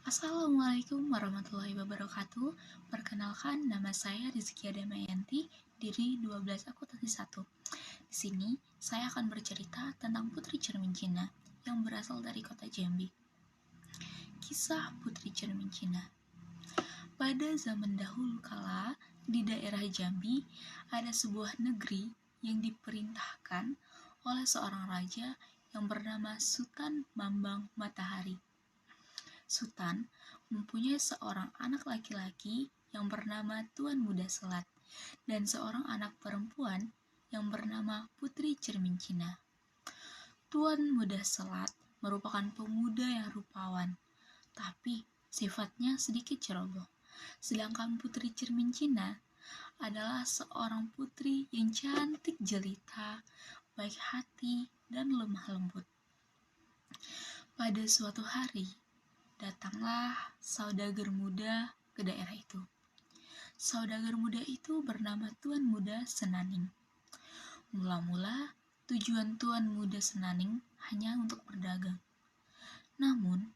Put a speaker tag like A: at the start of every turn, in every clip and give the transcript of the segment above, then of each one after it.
A: Assalamualaikum warahmatullahi wabarakatuh. Perkenalkan, nama saya Rizkia Damayanti, diri 12 akuntansi 1. Di sini, saya akan bercerita tentang Putri Cermin Cina yang berasal dari kota Jambi. Kisah Putri Cermin Cina. Pada zaman dahulu kala, di daerah Jambi, ada sebuah negeri yang diperintahkan oleh seorang raja yang bernama Sultan Mambang Matahari. Sultan mempunyai seorang anak laki-laki yang bernama Tuan Muda Selat dan seorang anak perempuan yang bernama Putri Cermin Cina. Tuan Muda Selat merupakan pemuda yang rupawan, tapi sifatnya sedikit ceroboh. Sedangkan Putri Cermin Cina adalah seorang putri yang cantik jelita, baik hati, dan lemah lembut. Pada suatu hari, datanglah saudagar muda ke daerah itu. Saudagar muda itu bernama Tuan Muda Senaning. Mula-mula, tujuan Tuan Muda Senaning hanya untuk berdagang. Namun,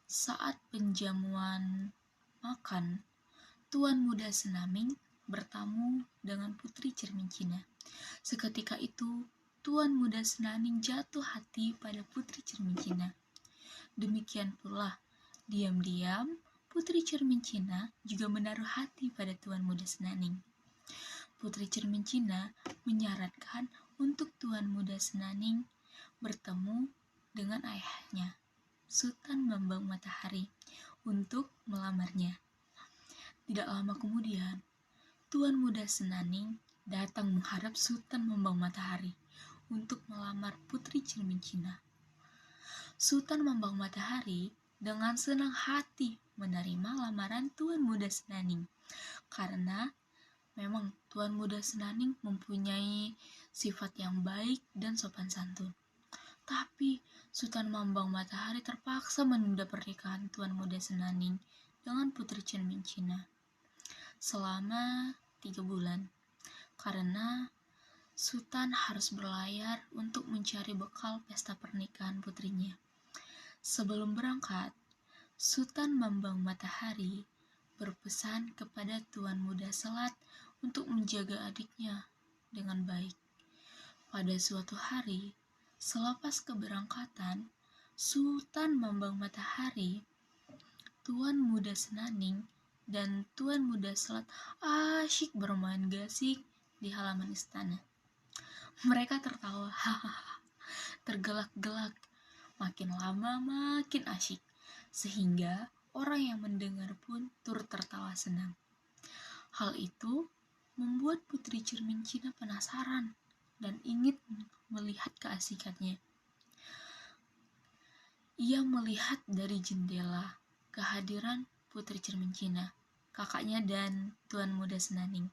A: saat penjamuan makan, Tuan Muda Senaning bertamu dengan Putri Cermin Cina. Seketika itu, Tuan Muda Senaning jatuh hati pada Putri Cermin Cina. Demikian pula, diam-diam, Putri Cermin Cina juga menaruh hati pada Tuan Muda Senaning. Putri Cermin Cina menyarankan untuk Tuan Muda Senaning bertemu dengan ayahnya, Sultan Mambang Matahari, untuk melamarnya. Tidak lama kemudian, Tuan Muda Senaning datang menghadap Sultan Mambang Matahari untuk melamar Putri Cermin Cina. Sultan Mambang Matahari dengan senang hati menerima lamaran Tuan Muda Senaning karena memang Tuan Muda Senaning mempunyai sifat yang baik dan sopan santun. Tapi Sultan Mambang Matahari terpaksa menunda pernikahan Tuan Muda Senaning dengan Putri Cermin Cina selama 3 bulan karena Sultan harus berlayar untuk mencari bekal pesta pernikahan putrinya. Sebelum berangkat, Sultan Mambang Matahari berpesan kepada Tuan Muda Selat untuk menjaga adiknya dengan baik. Pada suatu hari, selepas keberangkatan, Sultan Mambang Matahari, Tuan Muda Senaning, dan Tuan Muda Selat asyik bermain gasing di halaman istana. Mereka tertawa, hahaha, tergelak-gelak. Makin lama makin asyik, sehingga orang yang mendengar pun turut tertawa senang. Hal itu membuat Putri Cermin Cina penasaran dan ingin melihat keasikannya. Ia melihat dari jendela kehadiran Putri Cermin Cina, kakaknya dan Tuan Muda Senaning.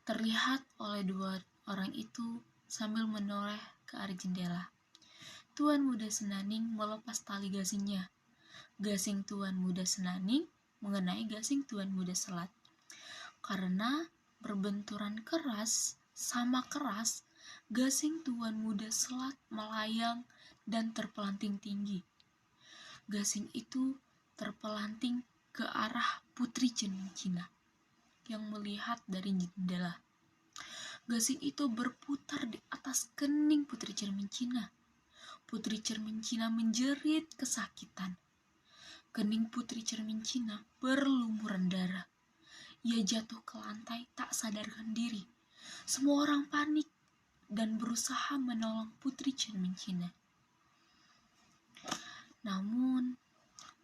A: Terlihat oleh dua orang itu sambil menoleh ke arah jendela. Tuan Muda Senaning melepas tali gasingnya. Gasing Tuan Muda Senaning mengenai gasing Tuan Muda Selat. Karena berbenturan keras sama keras, gasing Tuan Muda Selat melayang dan terpelanting tinggi. Gasing itu terpelanting ke arah Putri Cermin Cina yang melihat dari jendela. Gasing itu berputar di atas kening Putri Cermin Cina. Putri Cermin Cina menjerit kesakitan. Kening Putri Cermin Cina berlumuran darah. Ia jatuh ke lantai tak sadarkan diri. Semua orang panik dan berusaha menolong Putri Cermin Cina. Namun,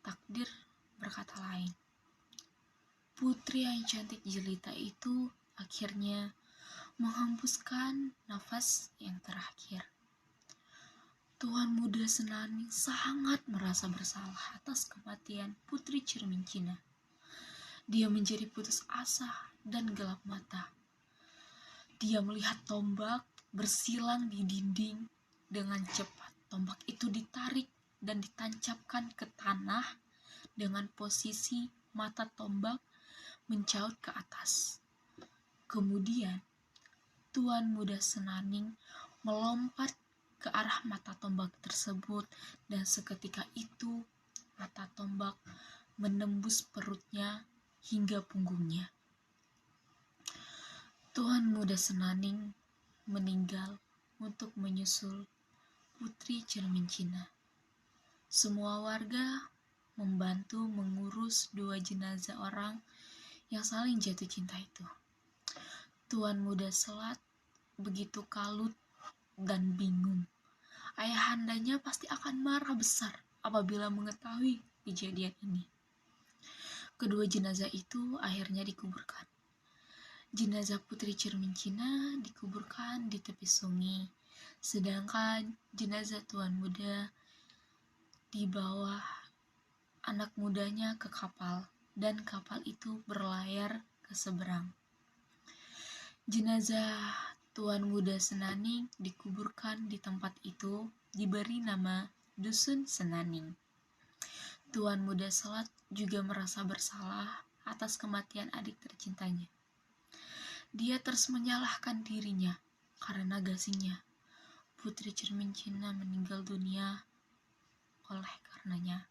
A: takdir berkata lain. Putri yang cantik jelita itu akhirnya menghembuskan nafas yang terakhir. Tuan Muda Senaning sangat merasa bersalah atas kematian Putri Cermin Cina. Dia menjadi putus asa dan gelap mata. Dia melihat tombak bersilang di dinding. Dengan cepat tombak itu ditarik dan ditancapkan ke tanah dengan posisi mata tombak mencaut ke atas. Kemudian Tuan Muda Senaning melompat ke arah mata tombak tersebut dan seketika itu mata tombak menembus perutnya hingga punggungnya. Tuan Muda Senaning meninggal untuk menyusul Putri Cermin Cina. Semua warga membantu mengurus dua jenazah orang yang saling jatuh cinta itu. Tuan Muda Selat begitu kalut dan bingung. Ayahandanya pasti akan marah besar apabila mengetahui kejadian ini. Kedua jenazah itu akhirnya dikuburkan. Jenazah Putri Cermin Cina dikuburkan di tepi sungai, sedangkan jenazah Tuan Muda di bawah anak mudanya ke kapal, dan kapal itu berlayar ke seberang. Jenazah Tuan Muda Senaning dikuburkan di tempat itu, diberi nama Dusun Senaning. Tuan Muda Selat juga merasa bersalah atas kematian adik tercintanya. Dia terus menyalahkan dirinya karena gasingnya. Putri Cermin Cina meninggal dunia oleh karenanya.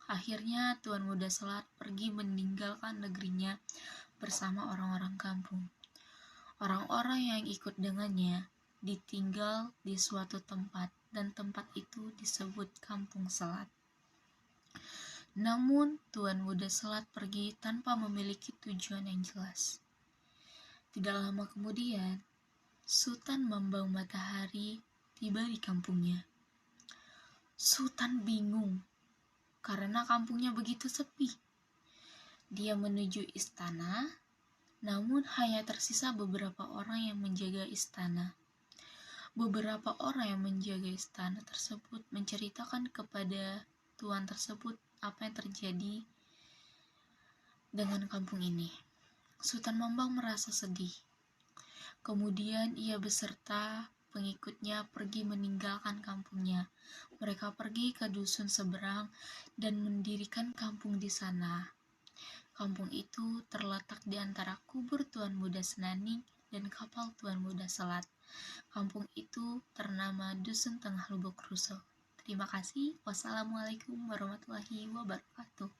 A: Akhirnya Tuan Muda Selat pergi meninggalkan negerinya bersama orang-orang kampung. Orang-orang yang ikut dengannya ditinggal di suatu tempat, dan tempat itu disebut Kampung Selat. Namun Tuan Muda Selat pergi tanpa memiliki tujuan yang jelas. Tidak lama kemudian, Sultan Mambau Matahari tiba di kampungnya. Sultan bingung karena kampungnya begitu sepi. Dia menuju istana, namun hanya tersisa beberapa orang yang menjaga istana. Beberapa orang yang menjaga istana tersebut menceritakan kepada tuan tersebut apa yang terjadi dengan kampung ini. Sultan Mambau merasa sedih. Kemudian ia beserta pengikutnya pergi meninggalkan kampungnya. Mereka pergi ke dusun seberang dan mendirikan kampung di sana. Kampung itu terletak di antara kubur Tuan Muda Senaning dan kapal Tuan Muda Selat. Kampung itu ternama Dusun Tengah Lubuk Ruso. Terima kasih. Wassalamualaikum warahmatullahi wabarakatuh.